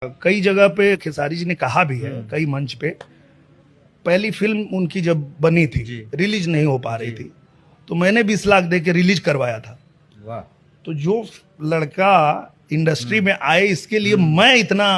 कई जगह पे खेसारी जी ने कहा भी है, कई मंच पे, पहली फिल्म उनकी जब बनी थी, रिलीज नहीं हो पा रही थी, तो मैंने 20 लाख दे के रिलीज करवाया था। वाह। तो जो लड़का इंडस्ट्री में आए, इसके लिए मैं इतना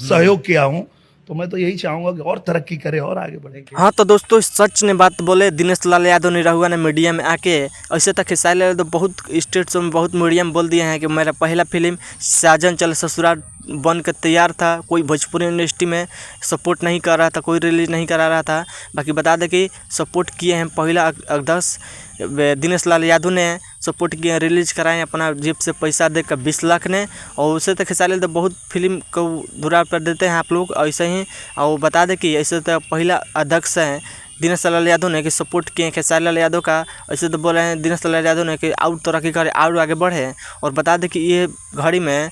सहयोग किया हूँ, तो मैं तो यही चाहूंगा कि और तरक्की करे और आगे बढ़े। हाँ तो दोस्तों, सच ने बात बोले दिनेश लाल यादव निरहुआ ने मीडिया में आके। ऐसे तक खेसारी लाल यादव बहुत स्टेट्स में, बहुत मीडिया में बोल दिए हैं कि मेरा पहला फिल्म साजन चल ससुराल बन के तैयार था, कोई भोजपुरी इंडस्ट्री में सपोर्ट नहीं कर रहा था, कोई रिलीज नहीं करा रहा था। बाकी बता दें कि सपोर्ट किए हैं पहला अगस्त दिनेश लाल यादव ने सपोर्ट किए, रिलीज कराएं अपना जेब से पैसा देकर 20 लाख ने। और उससे तो खेसारी लाल तो बहुत फिल्म को धुरा कर देते हैं आप लोग ऐसे ही। और बता दें कि ऐसे तो पहला अध्यक्ष है दिनेश लाल यादव ने कि सपोर्ट किए खेसारी लाल यादव का। ऐसे तो बोल रहे हैं दिनेश लाल यादव ने कि और तरक्की करे, और आगे बढ़े। और बता दें कि ये घड़ी में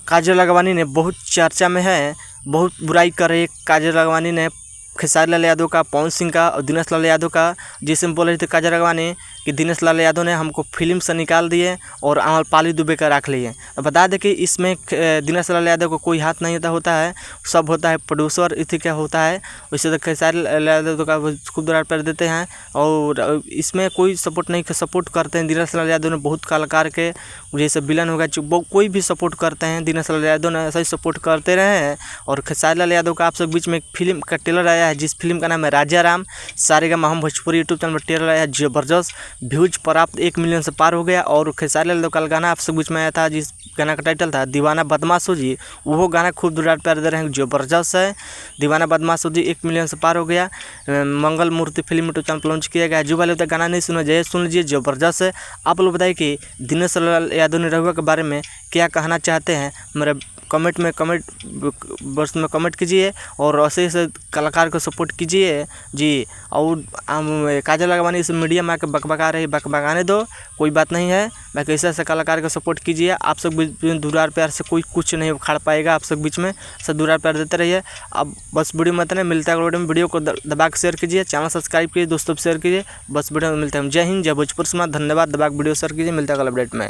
काजल राघवानी ने बहुत चर्चा में है, बहुत बुराई कर रही है काजल राघवानी ने खेसारी लाल यादव का, पवन सिंह का और दिनेश लाल यादव का। जिसमें बोल रही थी काजल राघवानी कि दिनेश लाल यादव ने हमको फिल्म से निकाल दिए और आम्रपाली दुबे का रख लिए। बता दें कि इसमें दिनेश लाल यादव को कोई हाथ नहीं होता है, सब होता है प्रोड्यूसर इसी का होता है। वैसे तो खेसारी लाल यादव का खूब दरार कर देते हैं और इसमें कोई सपोर्ट नहीं सपोर्ट करते हैं। दिनेश लाल यादव ने बहुत कलाकार के जैसे विलन हो गया, कोई भी सपोर्ट करते हैं, दिनेश लाल यादव ने ऐसा ही सपोर्ट करते रहे हैं। और खेसारी लाल यादव का आप सब बीच में एक फिल्म का ट्रेलर आया है, जिस फिल्म का नाम है राजा राम। सारेगामा हम भोजपुरी यूट्यूब चैनल पर ट्रेलर आया है, जबरदस्त व्यूज प्राप्त 1 मिलियन से पार हो गया। और खेसारी लाल यादव का गाना आप सब बीच में आया था, जिस गाना का टाइटल था दीवाना बदमाश हो जी, वो गाना खूब दुरार प्यार दे रहे हैं, जबरदस्त है। दीवाना बदमाश हो जी 1 मिलियन से पार हो गया। मंगल मूर्ति फिल्म यूट्यूब चैनल पर लॉन्च किया गया। जो वाले गाना नहीं सुना जाए सुन लीजिए, जबरदस्त है। आप लोग बताइए कि दिनेश लाल यादव निरहुआ के बारे में क्या कहना चाहते हैं, मेरे कमेंट बॉक्स में कमेंट कीजिए। और ऐसे कलाकार को सपोर्ट कीजिए जी। और काजल राघवानी इस मीडिया में आकर बकबका रही, बकबकाने दो, कोई बात नहीं है। बाकी ऐसे कलाकार को सपोर्ट कीजिए। आप सब बीच में दुरार प्यार से कोई कुछ नहीं उखाड़ पाएगा, आप सब बीच में सब दुरार प्यार देते रहिए। अब बस वीडियो में इतना, मिलता है वीडियो में। वीडियो को दबा के शेयर कीजिए, चैनल सब्सक्राइब कीजिए, दोस्तों को शेयर कीजिए। बस वीडियो में मिलते हैं। जय हिंद, जय भोजपुर समाज, धन्यवाद। दबा के वीडियो शेयर कीजिए, मिलता है अगला अपडेट में।